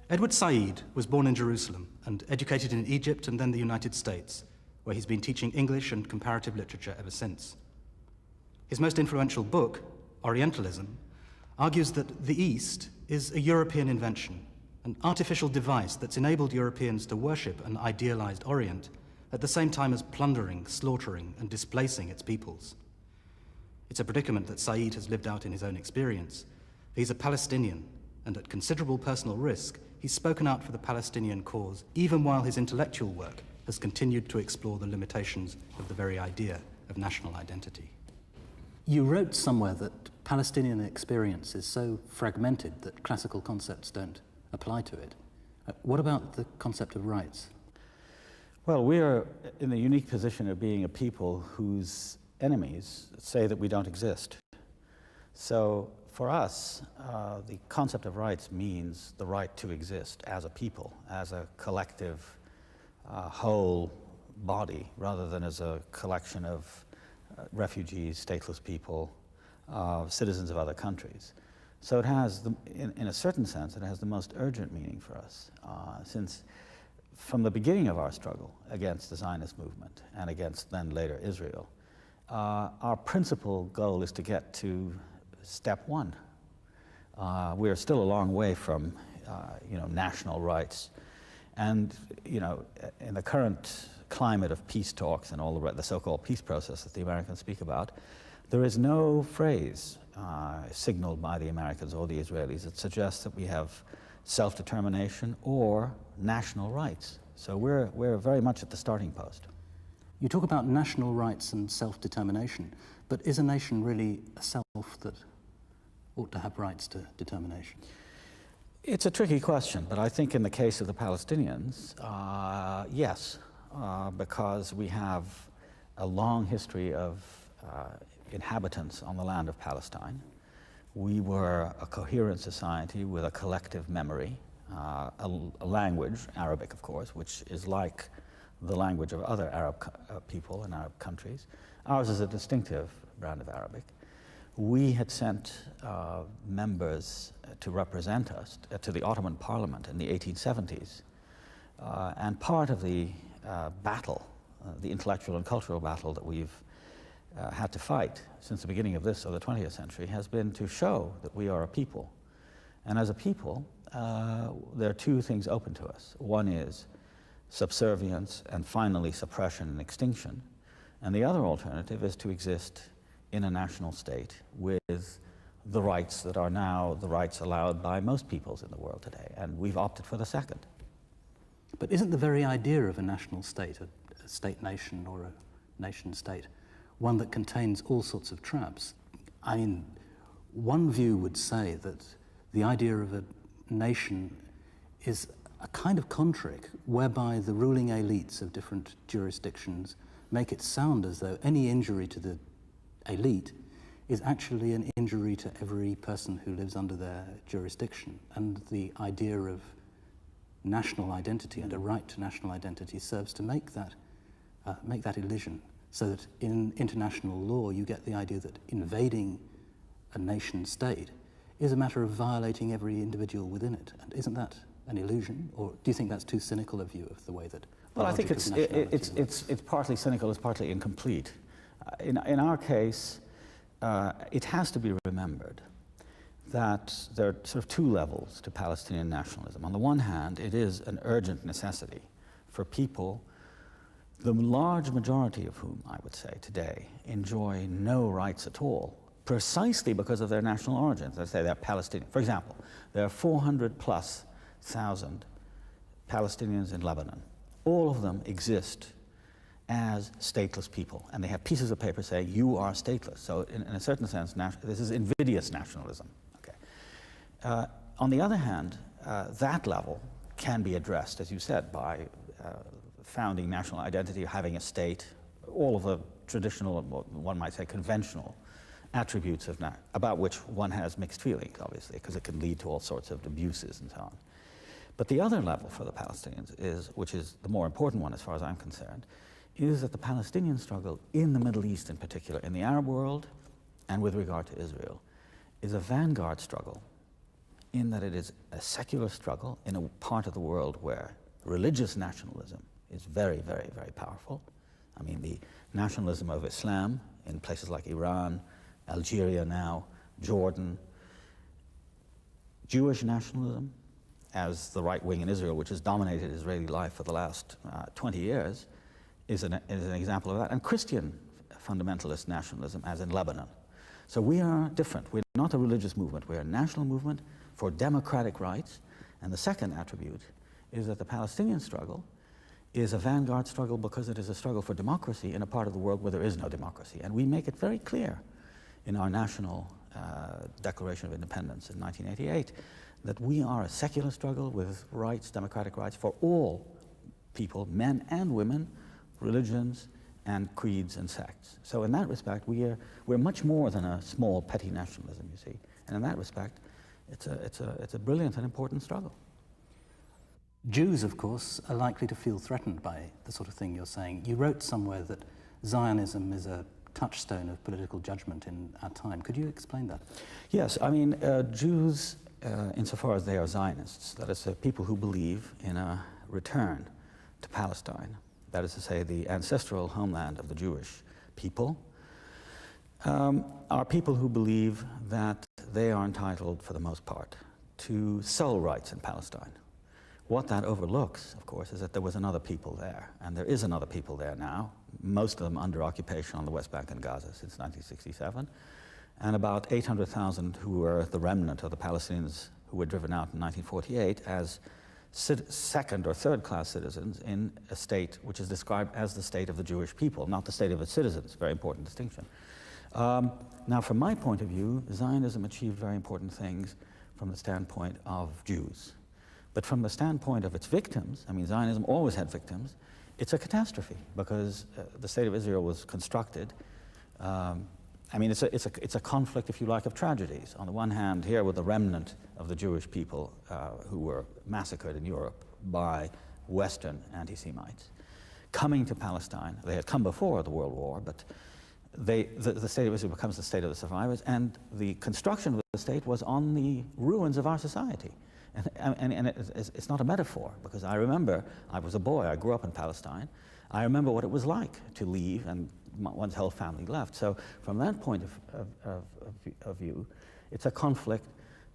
Edward Said was born in Jerusalem and educated in Egypt and then the United States, where he's been teaching English and comparative literature ever since. His most influential book, Orientalism, argues that the East is a European invention, an artificial device that's enabled Europeans to worship an idealized Orient at the same time as plundering, slaughtering, and displacing its peoples. It's a predicament that Said has lived out in his own experience. He's a Palestinian, and at considerable personal risk, he's spoken out for the Palestinian cause, even while his intellectual work has continued to explore the limitations of the very idea of national identity. You wrote somewhere that Palestinian experience is so fragmented that classical concepts don't apply to it. What about the concept of rights? Well, we are in the unique position of being a people whose enemies say that we don't exist. So for us, the concept of rights means the right to exist as a people, as a collective whole body, rather than as a collection of refugees, stateless people, citizens of other countries. So it has, in a certain sense, it has the most urgent meaning for us, since from the beginning of our struggle against the Zionist movement and against then later Israel, our principal goal is to get to step one. We are still a long way from national rights. And in the current climate of peace talks and all the so-called peace process that the Americans speak about, there is no phrase signaled by the Americans or the Israelis that suggests that we have self-determination or national rights. So we're very much at the starting post. You talk about national rights and self-determination, but is a nation really a self that ought to have rights to determination? It's a tricky question, but I think in the case of the Palestinians, yes, because we have a long history of inhabitants on the land of Palestine. We were a coherent society with a collective memory, a language, Arabic of course, which is like the language of other Arab people in Arab countries. Ours is a distinctive brand of Arabic. We had sent members to represent us to the Ottoman Parliament in the 1870s. And part of the battle, the intellectual and cultural battle that we've had to fight since the beginning of this, or the 20th century, has been to show that we are a people. And as a people, there are two things open to us. One is subservience and finally suppression and extinction. And the other alternative is to exist in a national state with the rights that are now the rights allowed by most peoples in the world today. And we've opted for the second. But isn't the very idea of a national state, a state-nation or a nation-state, one that contains all sorts of traps? I mean, one view would say that the idea of a nation is a kind of contract whereby the ruling elites of different jurisdictions make it sound as though any injury to the elite is actually an injury to every person who lives under their jurisdiction. And the idea of national identity and a right to national identity serves to make that illusion, so that in international law you get the idea that invading a nation state is a matter of violating every individual within it. And isn't that an illusion? Or do you think that's too cynical a view of the way that... Well, I think it's partly cynical, it's partly incomplete. In our case, it has to be remembered that there are sort of two levels to Palestinian nationalism. On the one hand, it is an urgent necessity for people, the large majority of whom, I would say today, enjoy no rights at all, precisely because of their national origins. Let's say they're Palestinian. For example, there are 400,000+ Palestinians in Lebanon. All of them exist as stateless people, and they have pieces of paper saying, you are stateless. So in a certain sense, this is invidious nationalism. Okay. On the other hand, that level can be addressed, as you said, by founding national identity, having a state, all of the traditional, one might say conventional, attributes of about which one has mixed feelings, obviously, because it can lead to all sorts of abuses and so on. But the other level for the Palestinians is, which is the more important one as far as I'm concerned, is that the Palestinian struggle in the Middle East in particular, in the Arab world and with regard to Israel, is a vanguard struggle in that it is a secular struggle in a part of the world where religious nationalism is very, very, very powerful. I mean, the nationalism of Islam in places like Iran, Algeria now, Jordan, Jewish nationalism, as the right wing in Israel, which has dominated Israeli life for the last 20 years, is an example of that. And Christian fundamentalist nationalism, as in Lebanon. So we are different. We're not a religious movement. We're a national movement for democratic rights. And the second attribute is that the Palestinian struggle is a vanguard struggle because it is a struggle for democracy in a part of the world where there is no democracy. And we make it very clear in our national Declaration of Independence in 1988 that we are a secular struggle with rights, democratic rights for all people, men and women, religions and creeds and sects. So in that respect, we're much more than a small petty nationalism, you see. And in that respect, it's a brilliant and important struggle. Jews, of course, are likely to feel threatened by the sort of thing you're saying. You wrote somewhere that Zionism is a touchstone of political judgment in our time. Could you explain that? Yes, I mean, Jews, insofar as they are Zionists, that is, people who believe in a return to Palestine, that is to say, the ancestral homeland of the Jewish people, are people who believe that they are entitled, for the most part, to sole rights in Palestine. What that overlooks, of course, is that there was another people there, and there is another people there now, most of them under occupation on the West Bank and Gaza since 1967, and about 800,000 who were the remnant of the Palestinians who were driven out in 1948 as second or third class citizens in a state which is described as the state of the Jewish people, not the state of its citizens, very important distinction. Now, from my point of view, Zionism achieved very important things from the standpoint of Jews. But from the standpoint of its victims, I mean, Zionism always had victims, it's a catastrophe because the state of Israel was constructed. I mean, it's a conflict, if you like, of tragedies. On the one hand, here were the remnant of the Jewish people who were massacred in Europe by Western anti-Semites. Coming to Palestine, they had come before the World War, but the state of Israel becomes the state of the survivors, and the construction of the state was on the ruins of our society. And it's not a metaphor, because I remember, I was a boy, I grew up in Palestine. I remember what it was like to leave, and one's whole family left. So from that point of view, it's a conflict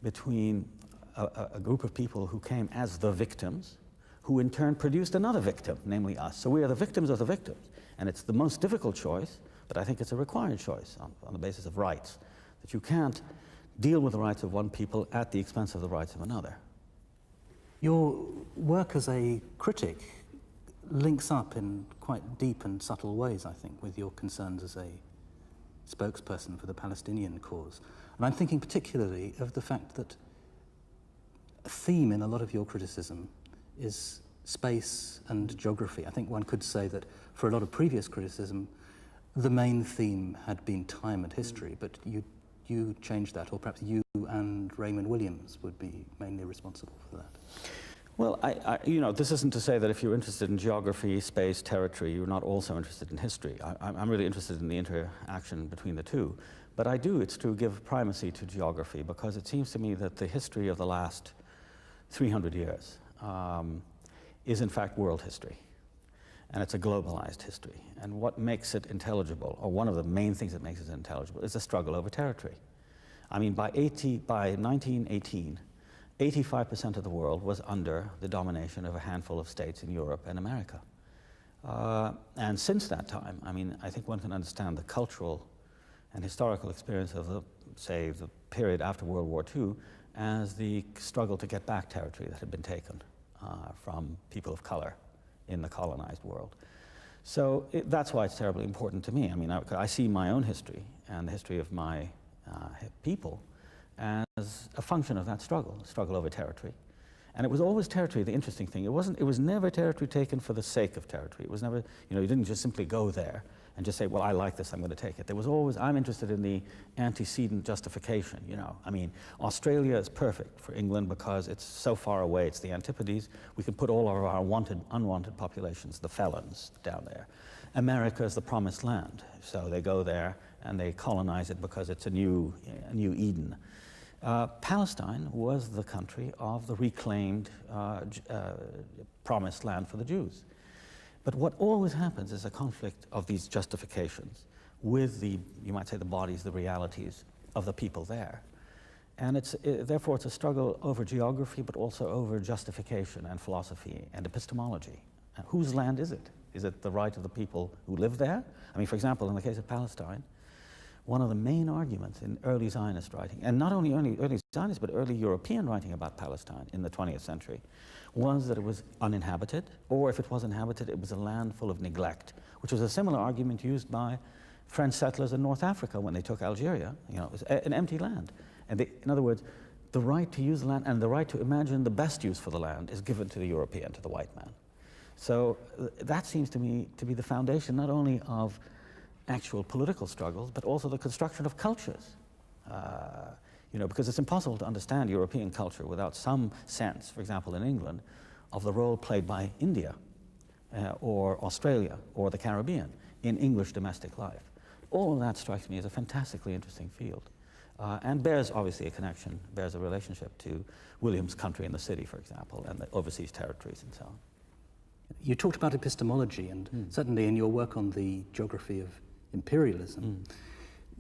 between a group of people who came as the victims, who in turn produced another victim, namely us. So we are the victims of the victims. And it's the most difficult choice, but I think it's a required choice on the basis of rights, that you can't deal with the rights of one people at the expense of the rights of another. Your work as a critic links up in quite deep and subtle ways, I think, with your concerns as a spokesperson for the Palestinian cause. And I'm thinking particularly of the fact that a theme in a lot of your criticism is space and geography. I think one could say that for a lot of previous criticism, the main theme had been time and history, but you changed that, or perhaps you and Raymond Williams would be mainly responsible for that. Well, you know, this isn't to say that if you're interested in geography, space, territory, you're not also interested in history. I'm really interested in the interaction between the two. But it's to give primacy to geography, because it seems to me that the history of the last 300 years is in fact world history. And it's a globalized history. And what makes it intelligible, or one of the main things that makes it intelligible, is the struggle over territory. I mean, by 1918, 85% of the world was under the domination of a handful of states in Europe and America. And since that time, I mean, I think one can understand the cultural and historical experience of the period after World War II as the struggle to get back territory that had been taken from people of color in the colonized world. So that's why it's terribly important to me. I mean, I see my own history and the history of my people as a function of that struggle over territory. And it was always territory, the interesting thing. It was never territory taken for the sake of territory. It was never, you know, you didn't just simply go there and just say, well, I like this, I'm going to take it. There was always, I'm interested in the antecedent justification, you know. I mean, Australia is perfect for England because it's so far away, it's the Antipodes. We can put all of our unwanted populations, the felons, down there. America is the promised land, so they go there and they colonize it because it's a new Eden. Palestine was the country of the reclaimed promised land for the Jews. But what always happens is a conflict of these justifications with the, you might say, the bodies, the realities of the people there. And therefore it's a struggle over geography, but also over justification and philosophy and epistemology. Whose land is it? Is it the right of the people who live there? I mean, for example, in the case of Palestine, one of the main arguments in early Zionist writing, and not only early Zionist, but early European writing about Palestine in the 20th century, was that it was uninhabited, or if it was inhabited, it was a land full of neglect, which was a similar argument used by French settlers in North Africa when they took Algeria. You know, it was an empty land. And in other words, the right to use the land and the right to imagine the best use for the land is given to the European, to the white man. So that seems to me to be the foundation not only of actual political struggles, but also the construction of cultures. You know, because it's impossible to understand European culture without some sense, for example, in England, of the role played by India or Australia or the Caribbean in English domestic life. All of that strikes me as a fantastically interesting field. And bears obviously a connection, bears a relationship to William's country and the city, for example, and the overseas territories and so on. You talked about epistemology, and certainly in your work on the geography of imperialism,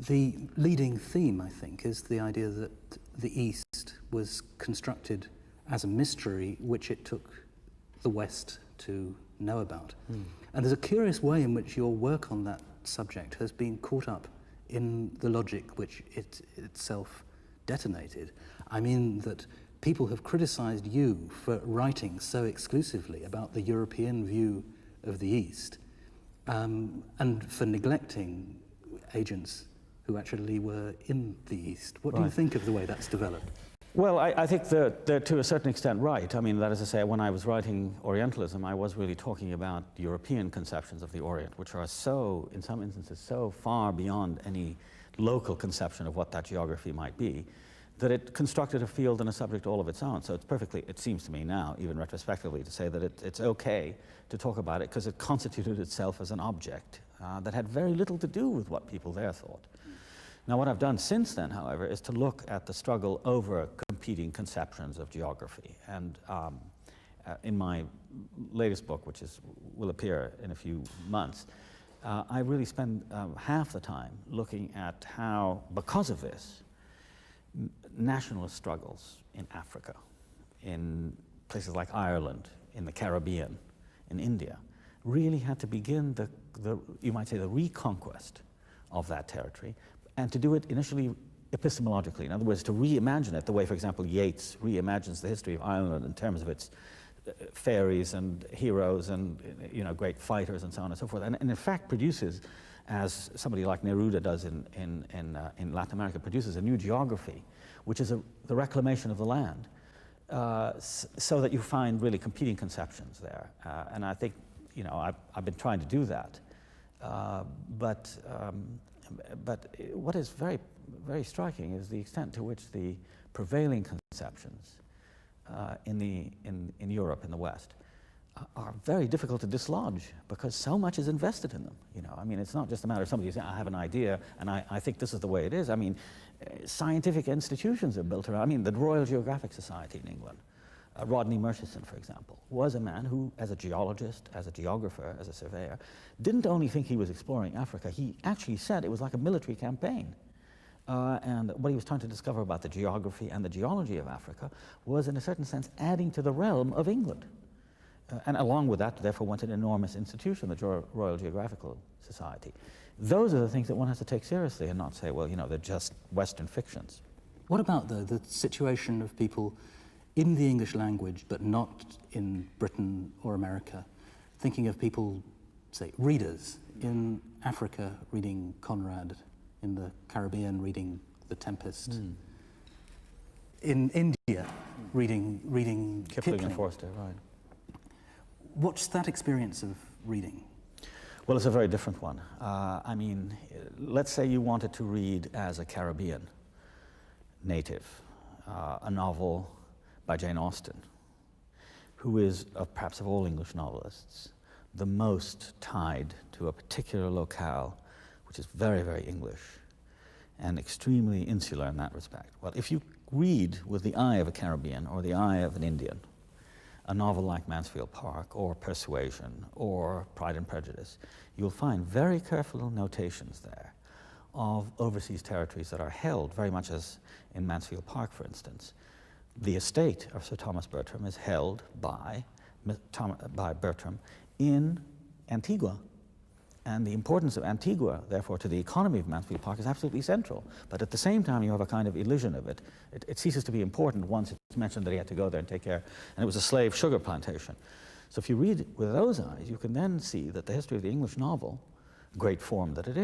the leading theme, I think, is the idea that the East was constructed as a mystery which it took the West to know about. And there's a curious way in which your work on that subject has been caught up in the logic which it itself detonated. I mean that people have criticized you for writing so exclusively about the European view of the East, and for neglecting agents who actually were in the East. What do you think of the way that's developed? Well, I think they're to a certain extent right. I mean, that is to say, when I was writing Orientalism, I was really talking about European conceptions of the Orient, which are so, in some instances, so far beyond any local conception of what that geography might be, that it constructed a field and a subject all of its own. So it's perfectly, it seems to me now, even retrospectively, to say that it's okay to talk about it because it constituted itself as an object that had very little to do with what people there thought. Now, what I've done since then, however, is to look at the struggle over competing conceptions of geography. And in my latest book, which will appear in a few months, I really spend half the time looking at how, because of this, nationalist struggles in Africa, in places like Ireland, in the Caribbean, in India, really had to begin you might say, the reconquest of that territory, and to do it initially epistemologically. In other words, to reimagine it the way, for example, Yeats reimagines the history of Ireland in terms of its fairies and heroes and, you know, great fighters and so on and so forth, and in fact produces, as somebody like Neruda does in Latin America, produces a new geography, which is the reclamation of the land, so that you find really competing conceptions there. And I think, you know, I've been trying to do that. But what is very, very striking is the extent to which the prevailing conceptions in Europe, in the West, are very difficult to dislodge because so much is invested in them. You know, I mean, it's not just a matter of somebody saying, I have an idea and I think this is the way it is. I mean, scientific institutions are built around. I mean, the Royal Geographic Society in England, Rodney Murchison, for example, was a man who, as a geologist, as a geographer, as a surveyor, didn't only think he was exploring Africa, he actually said it was like a military campaign. And what he was trying to discover about the geography and the geology of Africa was, in a certain sense, adding to the realm of England. And along with that, therefore, went an enormous institution, the Royal Geographical Society. Those are the things that one has to take seriously and not say, well, you know, they're just Western fictions. What about, though, the situation of people in the English language, but not in Britain or America, thinking of people, say, readers in Africa reading Conrad, in the Caribbean reading The Tempest, in India reading Kipling and Forster, right. What's that experience of reading? Well, it's a very different one. I mean, let's say you wanted to read as a Caribbean native a novel by Jane Austen, who is, perhaps of all English novelists, the most tied to a particular locale, which is very, very English, and extremely insular in that respect. Well, if you read with the eye of a Caribbean or the eye of an Indian a novel like Mansfield Park or Persuasion or Pride and Prejudice, you'll find very careful notations there of overseas territories that are held, very much as in Mansfield Park, for instance. The estate of Sir Thomas Bertram is held by Bertram in Antigua. And the importance of Antigua, therefore, to the economy of Mansfield Park is absolutely central. But at the same time, you have a kind of elision of it. It ceases to be important once it's mentioned that he had to go there and take care. And it was a slave sugar plantation. So if you read with those eyes, you can then see that the history of the English novel, great form that it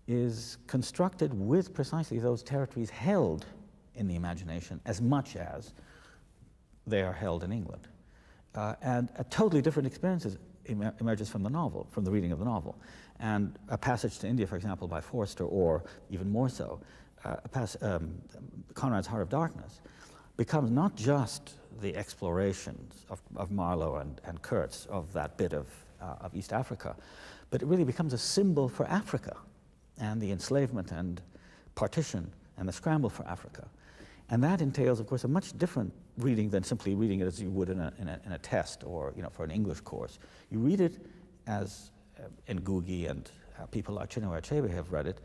is constructed with precisely those territories held in the imagination as much as they are held in England. And a totally different experiences emerges from the novel, from the reading of the novel. And a passage to India, for example, by Forster, or even more so, Conrad's Heart of Darkness, becomes not just the explorations of Marlowe and Kurtz of that bit of East Africa, but it really becomes a symbol for Africa and the enslavement and partition and the scramble for Africa. And that entails, of course, a much different reading than simply reading it as you would in a test or, you know, for an English course. You read it as Ngugi and people like Chinua Achebe have read it,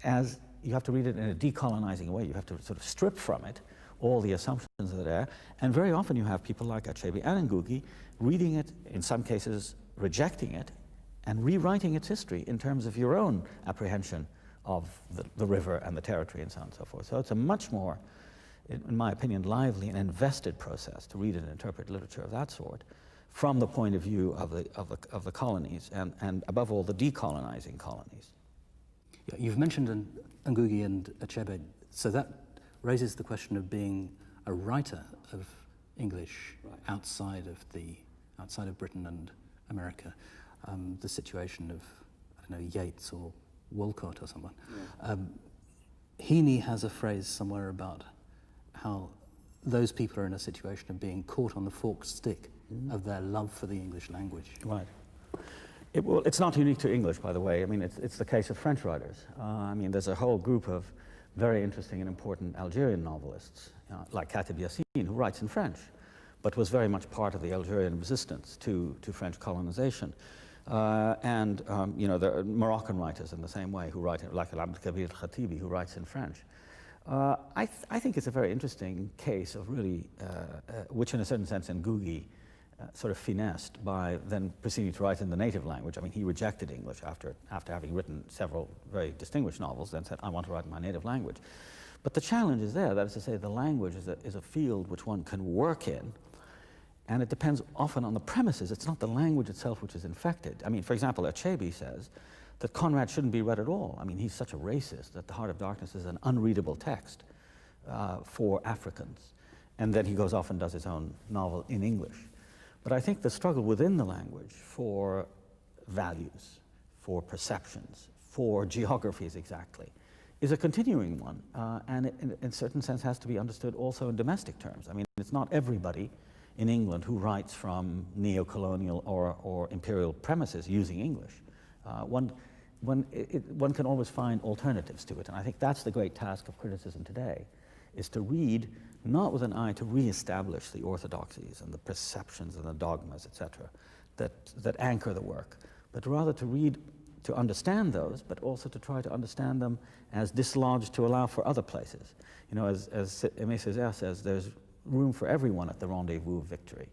as you have to read it in a decolonizing way. You have to sort of strip from it all the assumptions that are there. And very often you have people like Achebe and Ngugi reading it, in some cases rejecting it, and rewriting its history in terms of your own apprehension of the river and the territory and so on and so forth. So it's a much more, in my opinion, lively and invested process to read and interpret literature of that sort from the point of view of the colonies and above all the decolonizing colonies. Yeah, you've mentioned Ngugi and Achebe, so that raises the question of being a writer of English outside of Britain and America. The situation of, I don't know, Yeats or Walcott or someone. Yeah. Heaney has a phrase somewhere about how those people are in a situation of being caught on the forked stick of their love for the English language. Right. It's not unique to English, by the way. I mean, it's the case of French writers. I mean, there's a whole group of very interesting and important Algerian novelists, like Katib Yassine, who writes in French, but was very much part of the Algerian resistance to French colonization. You know, there are Moroccan writers in the same way who write, like Abdel Kabir Khatibi, who writes in French. I think it's a very interesting case of really, which in a certain sense Ngugi sort of finessed by then proceeding to write in the native language. I mean, he rejected English after having written several very distinguished novels, then said, I want to write in my native language. But the challenge is there, that is to say, the language is a field which one can work in, and it depends often on the premises. It's not the language itself which is infected. I mean, for example, Achebe says that Conrad shouldn't be read at all. I mean, he's such a racist that The Heart of Darkness is an unreadable text for Africans. And then he goes off and does his own novel in English. But I think the struggle within the language for values, for perceptions, for geographies exactly, is a continuing one. And it, in a certain sense, has to be understood also in domestic terms. I mean, it's not everybody in England who writes from neo-colonial or imperial premises using English. One can always find alternatives to it, and I think that's the great task of criticism today, is to read not with an eye to re-establish the orthodoxies and the perceptions and the dogmas, etc., that anchor the work, but rather to read to understand those, but also to try to understand them as dislodged to allow for other places. You know, as Aimé Césaire says, there's room for everyone at the rendezvous of victory.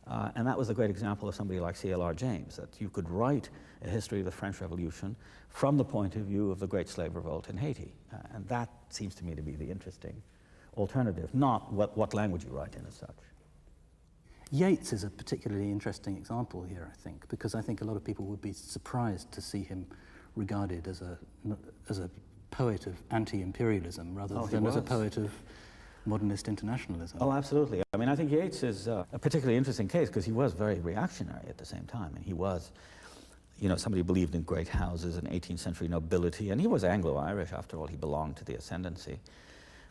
And that was a great example of somebody like C.L.R. James, that you could write a history of the French Revolution from the point of view of the Great Slave Revolt in Haiti. And that seems to me to be the interesting alternative, not what language you write in as such. Yeats is a particularly interesting example here, I think, because I think a lot of people would be surprised to see him regarded as a poet of anti-imperialism rather than as a poet of modernist internationalism. Oh, absolutely. I mean, I think Yeats is a particularly interesting case because he was very reactionary at the same time, and he was, you know, somebody who believed in great houses and 18th century nobility, and he was Anglo-Irish, after all. He belonged to the ascendancy.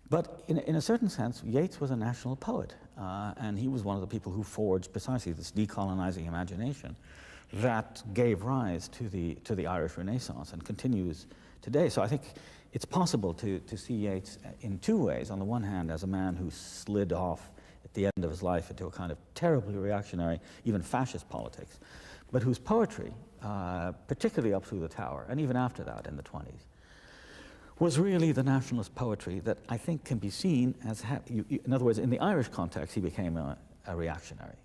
But in a certain sense, Yeats was a national poet, and he was one of the people who forged precisely this decolonizing imagination that gave rise to the Irish Renaissance and continues today. So I think it's possible to see Yeats in two ways. On the one hand, as a man who slid off at the end of his life into a kind of terribly reactionary, even fascist politics, but whose poetry, particularly up through the Tower, and even after that in the 20s, was really the nationalist poetry that I think can be seen as, in other words, in the Irish context, he became a reactionary.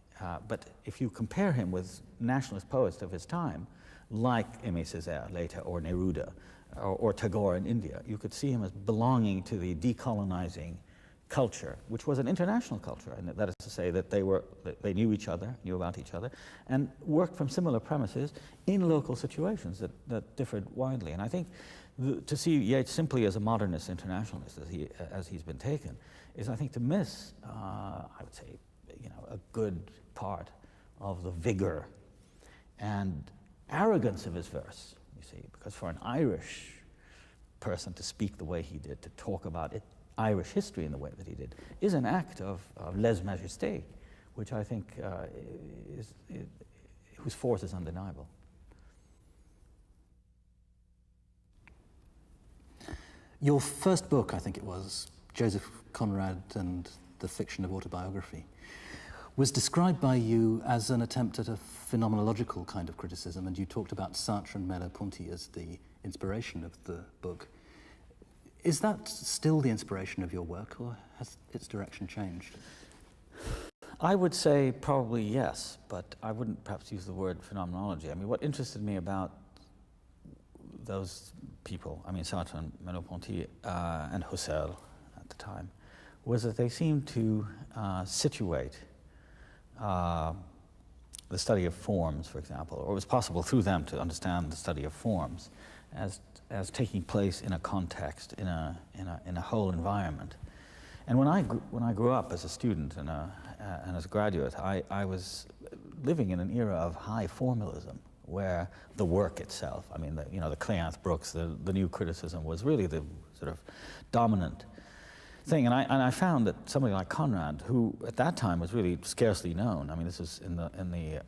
But if you compare him with nationalist poets of his time, like Aimé Césaire later, or Neruda, or Tagore in India, you could see him as belonging to the decolonizing culture, which was an international culture, and that is to say that they knew each other, knew about each other, and worked from similar premises in local situations that differed widely. And I think to see Yeats simply as a modernist internationalist, as he's been taken, is, I think, to miss, I would say, a good part of the vigor and arrogance of his verse, you see, because for an Irish person to speak the way he did, to talk about Irish history in the way that he did, is an act of lèse-majesté, which I think whose force is undeniable. Your first book, I think it was, Joseph Conrad and the Fiction of Autobiography, was described by you as an attempt at a phenomenological kind of criticism, and you talked about Sartre and Merleau-Ponty as the inspiration of the book. Is that still the inspiration of your work, or has its direction changed? I would say probably yes, but I wouldn't perhaps use the word phenomenology. I mean, what interested me about those people, I mean Sartre and Merleau-Ponty and Husserl at the time, was that they seemed to situate the study of forms, for example, or it was possible through them to understand the study of forms as taking place in a context, in a whole environment. And when I grew up as a student and as a graduate, I was living in an era of high formalism, where the work itself, I mean, the Cleanth Brooks, the new criticism was really the sort of dominant thing. And I found that somebody like Conrad, who at that time was really scarcely known, I mean, this was in the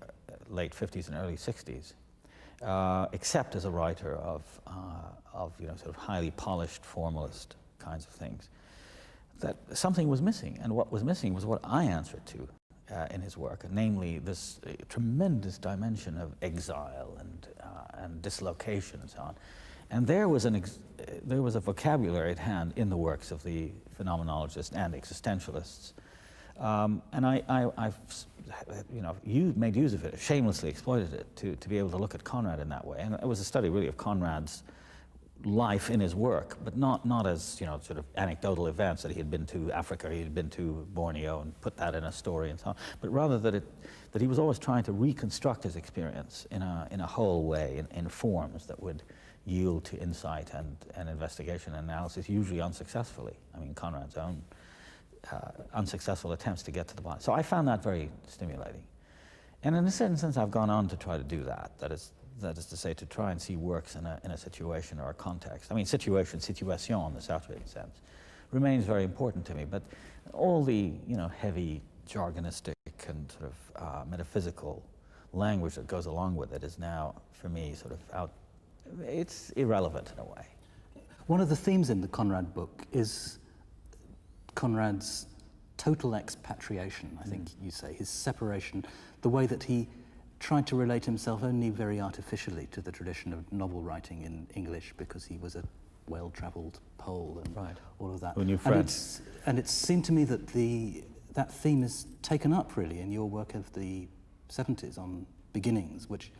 late 50s and early 60s, except as a writer of sort of highly polished formalist kinds of things, that something was missing. And what was missing was what I answered to in his work, namely this tremendous dimension of exile and dislocation and so on. And there was a vocabulary at hand in the works of the phenomenologists and existentialists, and I've made use of it, shamelessly exploited it to be able to look at Conrad in that way. And it was a study really of Conrad's life in his work, but not as sort of anecdotal events that he had been to Africa, he had been to Borneo, and put that in a story and so on, but rather that he was always trying to reconstruct his experience in a whole way, in forms that would yield to insight and investigation and analysis, usually unsuccessfully. I mean, Conrad's own unsuccessful attempts to get to the bottom. So I found that very stimulating. And in a certain sense, I've gone on to try to do that. That is to say, to try and see works in a situation or a context. I mean, situation, in the Sartrean sense, remains very important to me, but all the heavy jargonistic and sort of metaphysical language that goes along with it is now, for me, sort of it's irrelevant in a way. One of the themes in the Conrad book is Conrad's total expatriation, I think you say, his separation, the way that he tried to relate himself only very artificially to the tradition of novel writing in English, because he was a well-travelled Pole and all of that. Who knew French. And it seemed to me that that theme is taken up really in your work of the 70s on beginnings, which,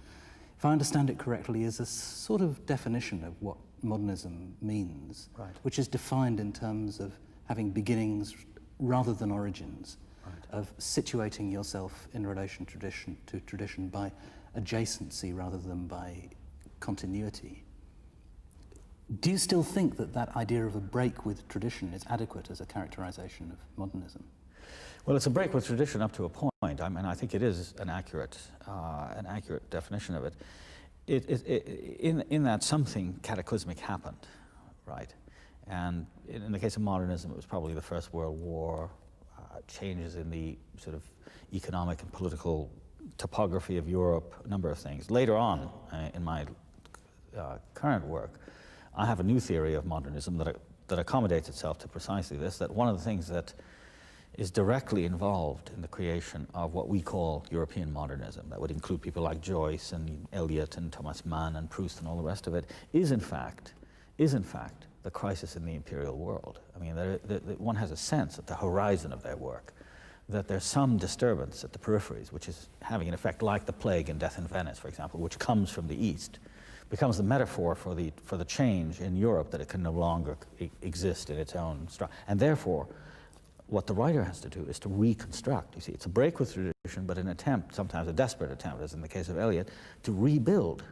if I understand it correctly, is a sort of definition of what modernism means, which is defined in terms of having beginnings rather than origins, of situating yourself in relation to tradition by adjacency rather than by continuity. Do you still think that idea of a break with tradition is adequate as a characterization of modernism? Well, it's a break with tradition up to a point. I mean, I think it is an accurate definition of it. In that something cataclysmic happened, right? And in the case of modernism, it was probably the First World War, changes in the sort of economic and political topography of Europe, a number of things. Later on, in my current work, I have a new theory of modernism that accommodates itself to precisely this, that one of the things that is directly involved in the creation of what we call European modernism, that would include people like Joyce and Eliot and Thomas Mann and Proust and all the rest of it, is in fact the crisis in the imperial world. I mean, one has a sense at the horizon of their work that there's some disturbance at the peripheries, which is having an effect like the plague and Death in Venice, for example, which comes from the East, becomes the metaphor for the change in Europe, that it can no longer exist in its own structure. And therefore, what the writer has to do is to reconstruct. You see, it's a break with tradition, but an attempt, sometimes a desperate attempt, as in the case of Eliot, to rebuild.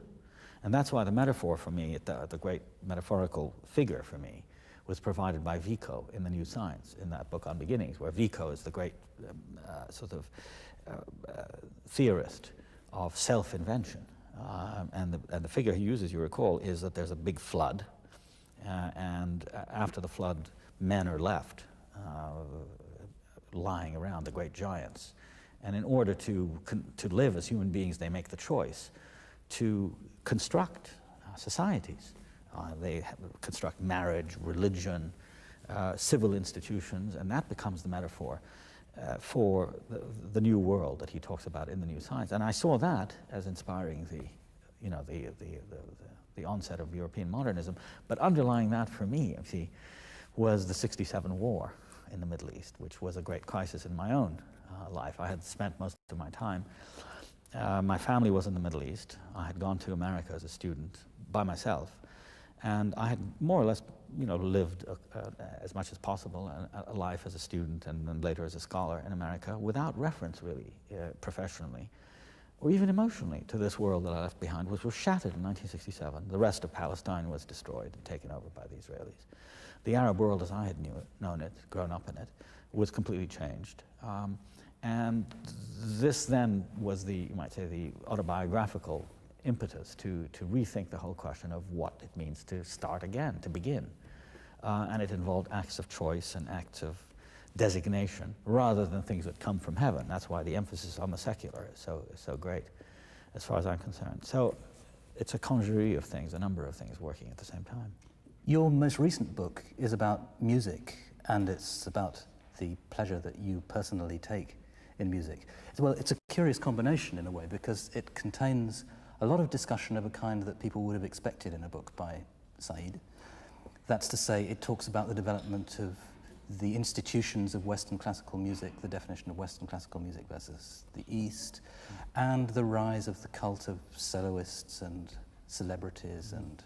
And that's why the metaphor for me, the great metaphorical figure for me, was provided by Vico in The New Science, in that book on beginnings, where Vico is the great theorist of self-invention. And the figure he uses, you recall, is that there's a big flood, and after the flood, men are left lying around, the great giants. And in order to live as human beings, they make the choice to construct societies. They construct marriage, religion, civil institutions, and that becomes the metaphor for the new world that he talks about in The New Science. And I saw that as inspiring the onset of European modernism. But underlying that for me, you see, was the '67 war in the Middle East, which was a great crisis in my own life. I had spent most of my time. My family was in the Middle East. I had gone to America as a student by myself. And I had more or less, lived as much as possible a life as a student and then later as a scholar in America without reference, really, professionally or even emotionally, to this world that I left behind, which was shattered in 1967. The rest of Palestine was destroyed and taken over by the Israelis. The Arab world, as I had known it, grown up in it, was completely changed. And this then was you might say, the autobiographical impetus to rethink the whole question of what it means to start again, to begin. And it involved acts of choice and acts of designation rather than things that come from heaven. That's why the emphasis on the secular is so great, as far as I'm concerned. So it's a congerie of things, a number of things working at the same time. Your most recent book is about music, and it's about the pleasure that you personally take in music. Well, it's a curious combination in a way, because it contains a lot of discussion of a kind that people would have expected in a book by Sa'id. That's to say, it talks about the development of the institutions of Western classical music, the definition of Western classical music versus the East, and the rise of the cult of soloists and celebrities and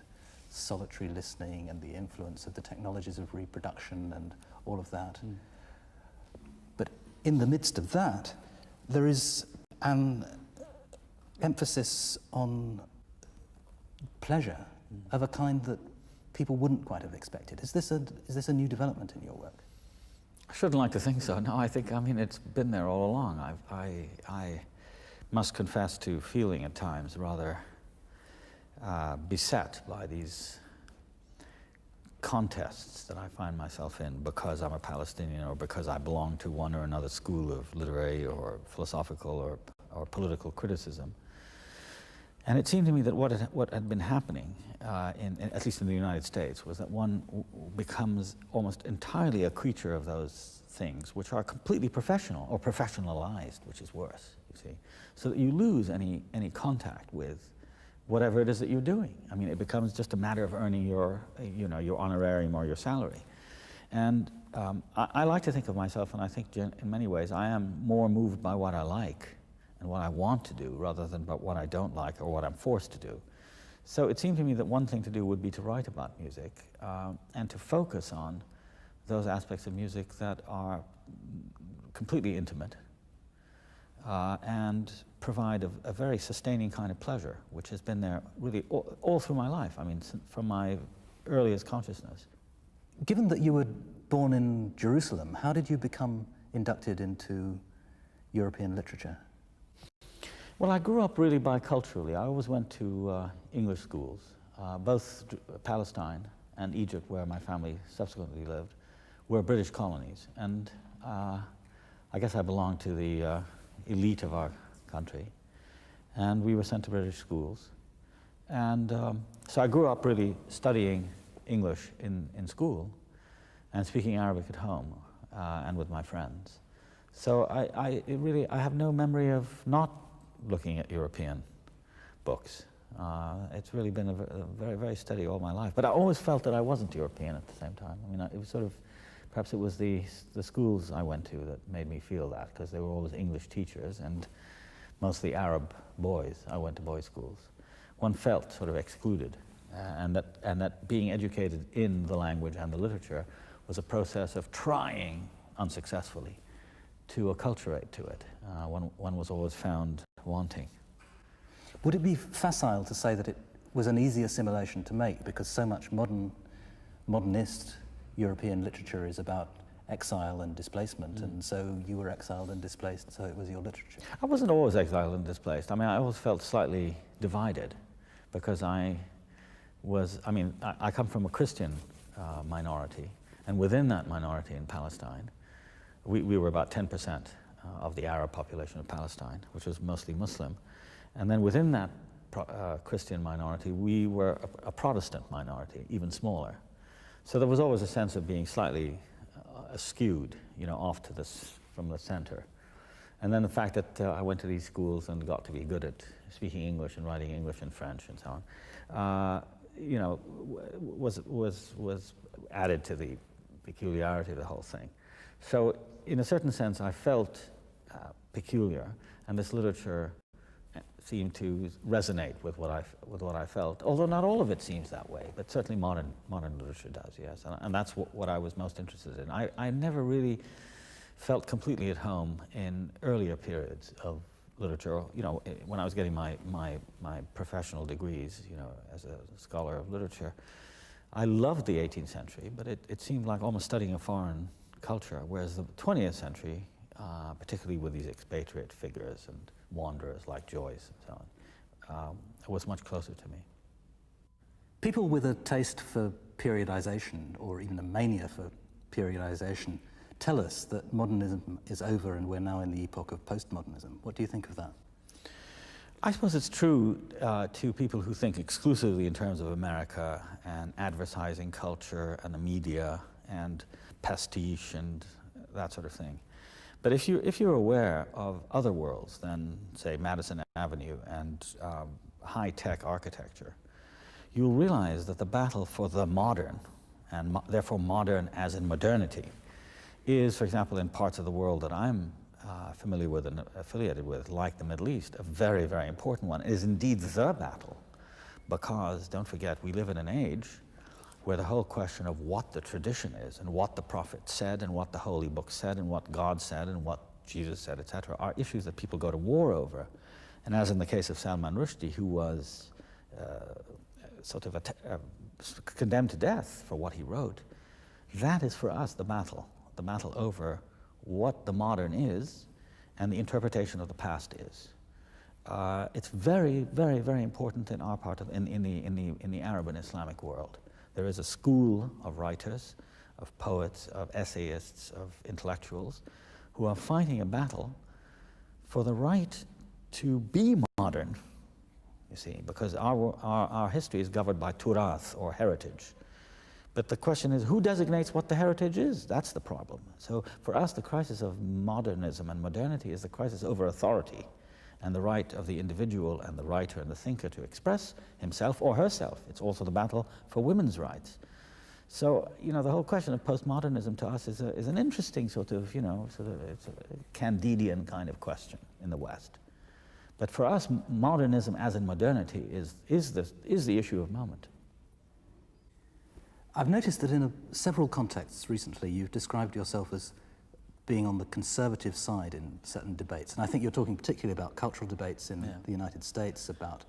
solitary listening and the influence of the technologies of reproduction and all of that. But in the midst of that, there is an emphasis on pleasure of a kind that people wouldn't quite have expected. Is this a new development in your work? I shouldn't like to think so. No, I mean, it's been there all along. I must confess to feeling at times rather beset by these contests that I find myself in because I'm a Palestinian or because I belong to one or another school of literary or philosophical or political criticism. And it seemed to me that what had been happening, at least in the United States, was that one becomes almost entirely a creature of those things, which are completely professional or professionalized, which is worse, you see. So that you lose any contact with whatever it is that you're doing. I mean, it becomes just a matter of earning your honorarium or your salary. And I like to think of myself, and I think in many ways I am more moved by what I like and what I want to do rather than about what I don't like or what I'm forced to do. So it seemed to me that one thing to do would be to write about music and to focus on those aspects of music that are completely intimate and provide a very sustaining kind of pleasure, which has been there really all through my life, I mean, from my earliest consciousness. Given that you were born in Jerusalem, how did you become inducted into European literature? Well, I grew up really biculturally. I always went to English schools, both Palestine and Egypt, where my family subsequently lived, were British colonies. And I guess I belonged to the elite of our country. And we were sent to British schools. And so I grew up really studying English in school and speaking Arabic at home and with my friends. So I have no memory of not looking at European books. It's really been a very, very steady all my life. But I always felt that I wasn't European at the same time. I mean, it was sort of, perhaps it was the schools I went to that made me feel that, because they were always English teachers and mostly Arab boys. I went to boys' schools. One felt sort of excluded, and that being educated in the language and the literature was a process of trying unsuccessfully to acculturate to it. One was always found wanting. Would it be facile to say that it was an easy assimilation to make, because so much modernist European literature is about exile and displacement, and so you were exiled and displaced, so it was your literature? I wasn't always exiled and displaced. I mean, I always felt slightly divided, because I come from a Christian minority, and within that minority in Palestine, we were about 10% of the Arab population of Palestine, which was mostly Muslim. And then within that Christian minority, we were a Protestant minority, even smaller. So there was always a sense of being slightly skewed, off to from the center. And then the fact that I went to these schools and got to be good at speaking English and writing English and French and so on, was added to the peculiarity of the whole thing. So in a certain sense, I felt peculiar, and this literature seemed to resonate with what I felt. Although not all of it seems that way, but certainly modern literature does, yes. And that's what I was most interested in. I never really felt completely at home in earlier periods of literature. When I was getting my professional degrees, as a scholar of literature, I loved the 18th century, but it seemed like almost studying a foreign culture, whereas the 20th century, particularly with these expatriate figures and wanderers like Joyce and so on, was much closer to me. People with a taste for periodization, or even a mania for periodization, tell us that modernism is over and we're now in the epoch of postmodernism. What do you think of that? I suppose it's true to people who think exclusively in terms of America and advertising culture and the media and pastiche and that sort of thing. But if you're aware of other worlds than, say, Madison Avenue and high-tech architecture, you'll realize that the battle for the modern, and therefore modern as in modernity, is, for example, in parts of the world that I'm familiar with and affiliated with, like the Middle East, a very, very important one. It is indeed the battle, because, don't forget, we live in an age where the whole question of what the tradition is and what the prophet said and what the holy book said and what God said and what Jesus said, etc., are issues that people go to war over. And as in the case of Salman Rushdie, who was sort of condemned to death for what he wrote, that is for us the battle over what the modern is and the interpretation of the past is. It's very, very, very important in our part of in the Arab and Islamic world. There is a school of writers, of poets, of essayists, of intellectuals who are fighting a battle for the right to be modern, you see, because our history is governed by turath, or heritage. But the question is, who designates what the heritage is? That's the problem. So for us, the crisis of modernism and modernity is the crisis over authority and the right of the individual and the writer and the thinker to express himself or herself. It's also the battle for women's rights. So, the whole question of postmodernism to us is an interesting it's a Candidian kind of question in the West. But for us, modernism as in modernity is the issue of moment. I've noticed that in several contexts recently, you've described yourself as being on the conservative side in certain debates. And I think you're talking particularly about cultural debates in the United States, about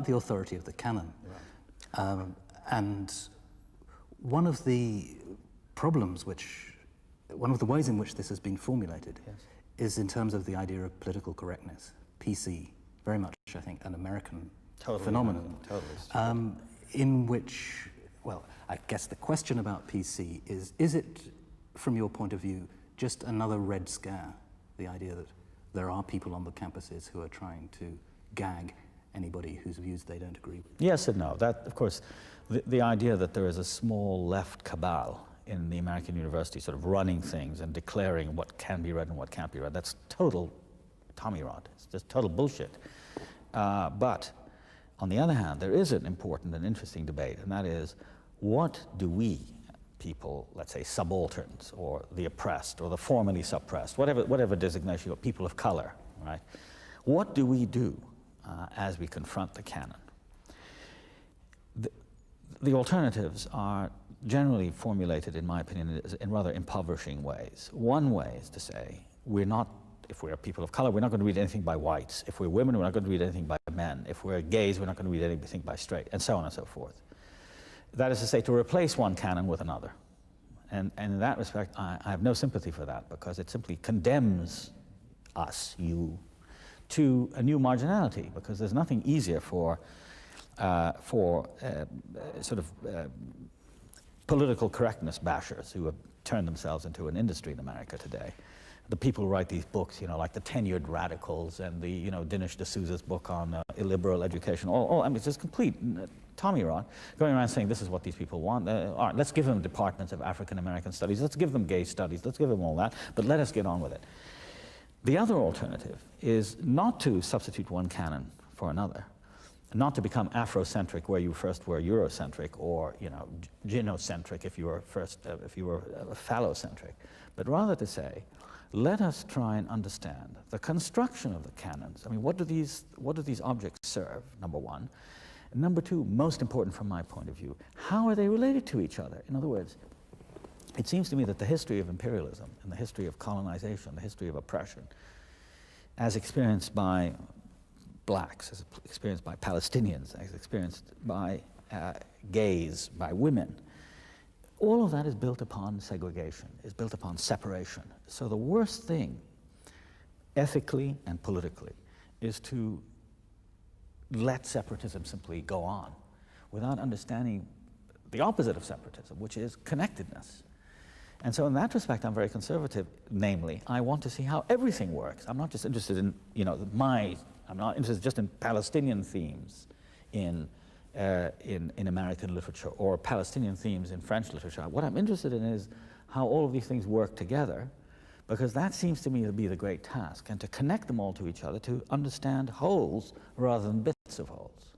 the authority of the canon. Right. And one of the ways in which this has been formulated is in terms of the idea of political correctness, PC, very much, I think, an American phenomenon. Totally. In which, well, I guess the question about PC is it, from your point of view, just another Red Scare, the idea that there are people on the campuses who are trying to gag anybody whose views they don't agree with? Yes and no. That, of course, the idea that there is a small left cabal in the American university sort of running things and declaring what can be read and what can't be read, that's total Tommy rot. It's just total bullshit. But on the other hand, there is an important and interesting debate, and that is, what do we, people, let's say subalterns, or the oppressed, or the formerly suppressed, whatever designation, or people of color, right? What do we do as we confront the canon? The alternatives are generally formulated, in my opinion, in rather impoverishing ways. One way is to say, if we're people of color, we're not going to read anything by whites. If we're women, we're not going to read anything by men. If we're gays, we're not going to read anything by straight, and so on and so forth. That is to say, to replace one canon with another. And in that respect, I have no sympathy for that, because it simply condemns us, you, to a new marginality, because there's nothing easier for political correctness bashers who have turned themselves into an industry in America today. The people who write these books, like the tenured radicals and the, Dinesh D'Souza's book on illiberal education, I mean, it's just complete Tommy rot, going around saying this is what these people want. All right, let's give them departments of African American studies, let's give them gay studies, let's give them all that, but let us get on with it. The other alternative is not to substitute one canon for another, not to become Afrocentric where you first were Eurocentric, or genocentric if you were phallocentric, but rather to say, let us try and understand the construction of the canons. I mean, what do these objects serve, number one? And number two, most important from my point of view, how are they related to each other? In other words, it seems to me that the history of imperialism and the history of colonization, the history of oppression, as experienced by blacks, as experienced by Palestinians, as experienced by gays, by women, all of that is built upon segregation, is built upon separation. So the worst thing, ethically and politically, is to let separatism simply go on without understanding the opposite of separatism, which is connectedness. And so in that respect, I'm very conservative. Namely, I want to see how everything works. I'm not just interested in, I'm not interested just in Palestinian themes in American literature, or Palestinian themes in French literature. What I'm interested in is how all of these things work together, because that seems to me to be the great task, and to connect them all to each other, to understand wholes rather than bits of wholes.